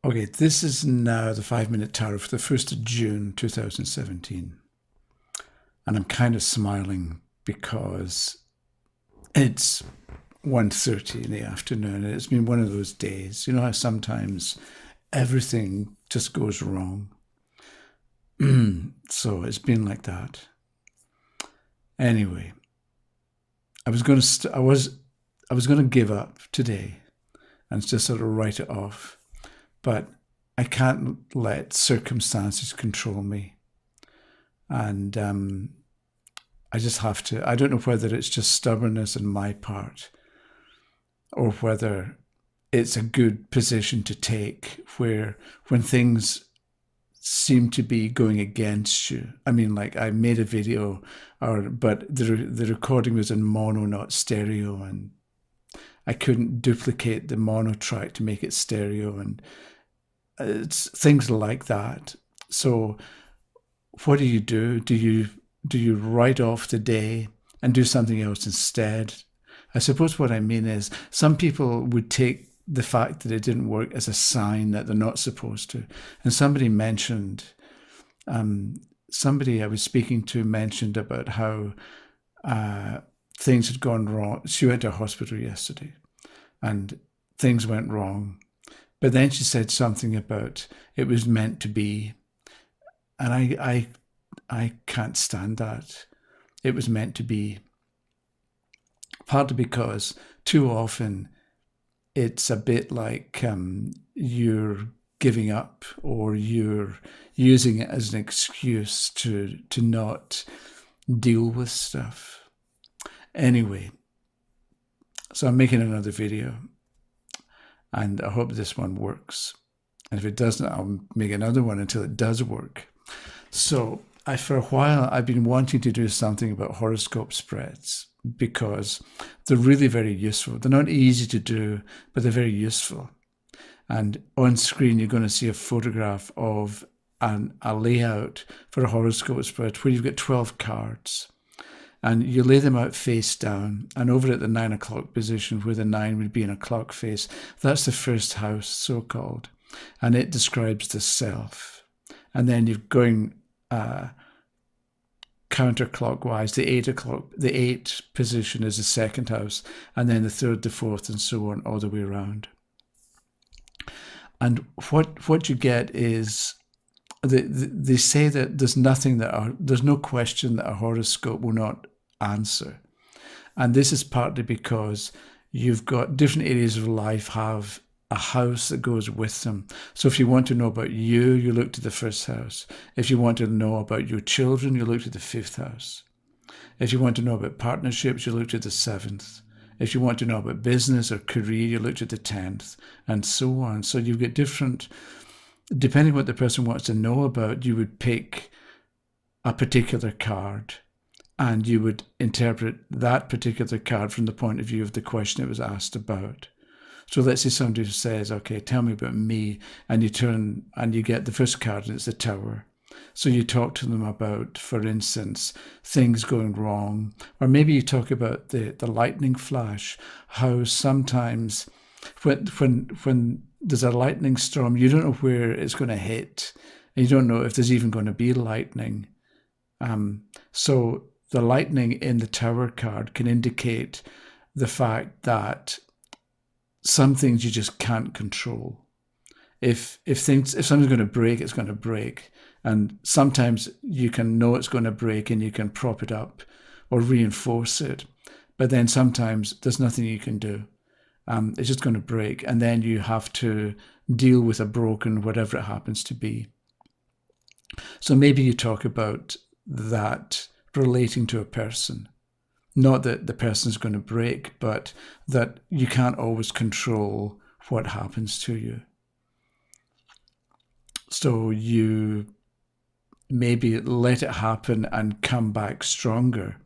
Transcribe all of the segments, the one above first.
Okay, this is now the 5 minute tarot for the 1st of June 2017. And I'm kind of smiling because it's 1:30 in the afternoon and it's been one of those days. You know how sometimes everything just goes wrong? So it's been like that. Anyway, I was going to I was going to give up today and just sort of write it off, but I can't let circumstances control me, and I just have to. I don't know whether it's just stubbornness on my part or whether it's a good position to take where when things seem to be going against you. I mean, like I made a video, but the recording was in mono, not stereo, and I couldn't duplicate the mono track to make it stereo, and it's things like that. So, what do you do? Do you write off the day and do something else instead? I suppose what I mean is some people would take the fact that it didn't work as a sign that they're not supposed to. And somebody I was speaking to mentioned about how things had gone wrong. She went to a hospital yesterday and things went wrong. But then she said something about it was meant to be. And I can't stand that. It was meant to be. Partly because too often it's a bit like you're giving up or you're using it as an excuse to not deal with stuff. Anyway, so I'm making another video and I hope this one works. And if it doesn't, I'll make another one until it does work. So for a while, I've been wanting to do something about horoscope spreads because they're really very useful. They're not easy to do, but they're very useful. And on screen, you're going to see a photograph of a layout for a horoscope spread where you've got 12 cards. And you lay them out face down, and over at the 9 o'clock position where the 9 would be in a clock face, that's the first house, so-called. And it describes the self. And then you're going counterclockwise. The 8 position is the second house, and then the 3rd, the 4th, and so on, all the way around. And what you get is they say that there's no question that a horoscope will not answer, and this is partly because you've got different areas of life have a house that goes with them. So if you want to know about you, you look to the 1st house. If you want to know about your children, you look to the 5th house. If you want to know about partnerships, you look to the 7th. If you want to know about business or career, you look to the 10th, and so on. So you've got different, depending what the person wants to know about, you would pick a particular card and you would interpret that particular card from the point of view of the question it was asked about. So let's say somebody says, okay, tell me about me, and you turn and you get the first card and it's the Tower. So you talk to them about, for instance, things going wrong, or maybe you talk about the lightning flash, how sometimes when there's a lightning storm, you don't know where it's going to hit, and you don't know if there's even going to be lightning. So the lightning in the Tower card can indicate the fact that some things you just can't control. If something's going to break, it's going to break. And sometimes you can know it's going to break and you can prop it up or reinforce it. But then sometimes there's nothing you can do. It's just going to break. And then you have to deal with a broken whatever it happens to be. So maybe you talk about that relating to a person. Not that the person's going to break, but that you can't always control what happens to you. So you maybe let it happen and come back stronger,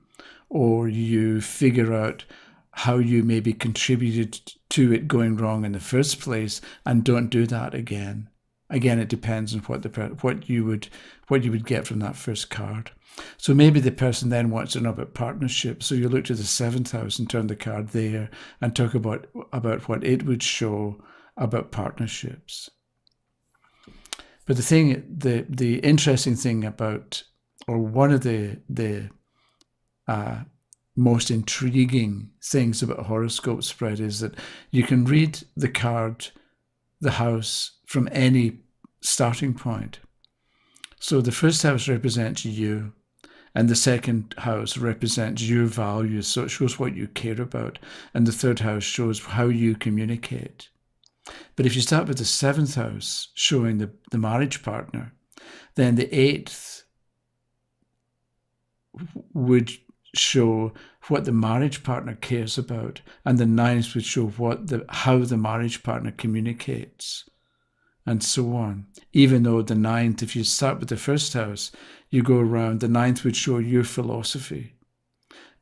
or you figure out how you maybe contributed to it going wrong in the first place and don't do that again. Again, it depends on what you would get from that first card. So maybe the person then wants to know about partnerships. So you look to the 7th house and turn the card there and talk about what it would show about partnerships. But the interesting thing about, or one of the most intriguing things about a horoscope spread is that you can read the card, the house, from any starting point. So the first house represents you, and the second house represents your values, so it shows what you care about, and the third house shows how you communicate. But if you start with the seventh house, showing the marriage partner, then the eighth would show what the marriage partner cares about, and the ninth would show how the marriage partner communicates, and so on. Even though the ninth, if you start with the first house, you go around, the ninth would show your philosophy.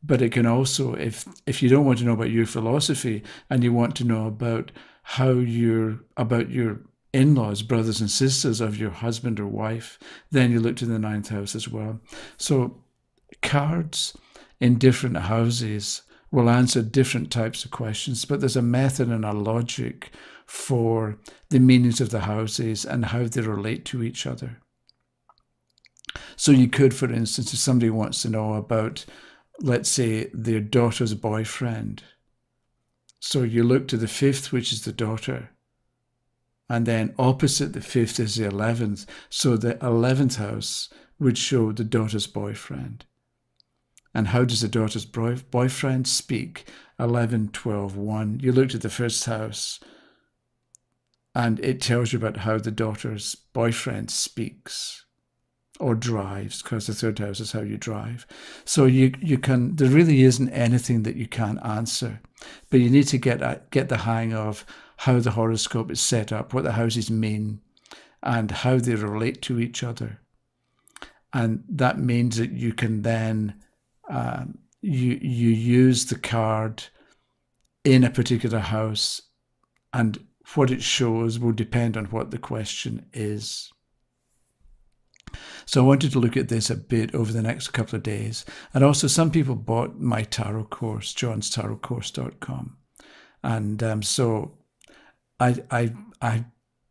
But it can also, if you don't want to know about your philosophy and you want to know about about your in-laws, brothers and sisters of your husband or wife, then you look to the ninth house as well. So cards in different houses will answer different types of questions, but there's a method and a logic for the meanings of the houses and how they relate to each other. So you could, for instance, if somebody wants to know about, let's say, their daughter's boyfriend, so you look to the fifth, which is the daughter, and then opposite the fifth is the 11th. So the 11th house would show the daughter's boyfriend. And how does the daughter's boyfriend speak? 11, 12, 1. You looked at the first house, and it tells you about how the daughter's boyfriend speaks or drives, because the third house is how you drive. So you can, there really isn't anything that you can't answer, but you need to get the hang of how the horoscope is set up, what the houses mean, and how they relate to each other. And that means that you can then you use the card in a particular house, and what it shows will depend on what the question is. So I wanted to look at this a bit over the next couple of days. And also, some people bought my tarot course, johnstarotcourse.com. And so I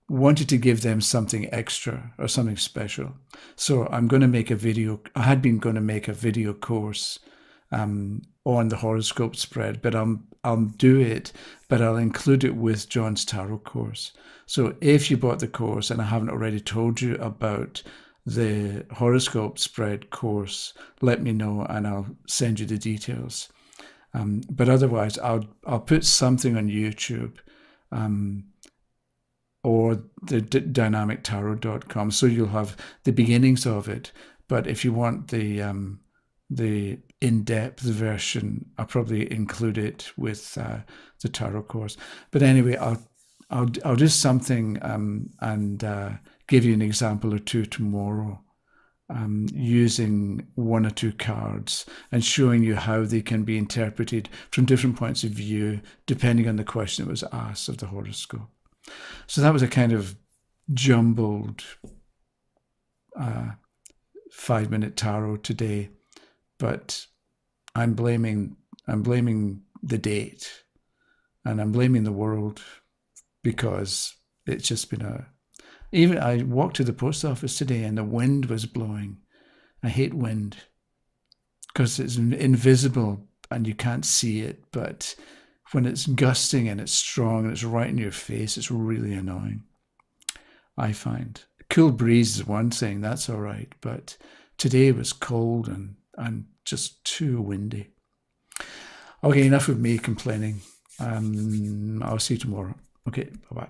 wanted to give them something extra or something special. So I'm going to make a video. I had been going to make a video course on the horoscope spread, but I'll do it, but I'll include it with John's Tarot course. So if you bought the course and I haven't already told you about the horoscope spread course, let me know and I'll send you the details. But otherwise, I'll put something on YouTube or the dynamictarot.com, so you'll have the beginnings of it. But if you want the in-depth version, I'll probably include it with the tarot course. But anyway, I'll do something and give you an example or two tomorrow, using one or two cards and showing you how they can be interpreted from different points of view, depending on the question that was asked of the horoscope. So that was a kind of jumbled 5-minute tarot today, but I'm blaming the date, and I'm blaming the world, because it's just been even I walked to the post office today and the wind was blowing. I hate wind because it's invisible and you can't see it, but when it's gusting and it's strong and it's right in your face, it's really annoying, I find. A cool breeze is one thing, that's all right, but today was cold and just too windy. Okay, enough of me complaining. I'll see you tomorrow. Okay, bye-bye.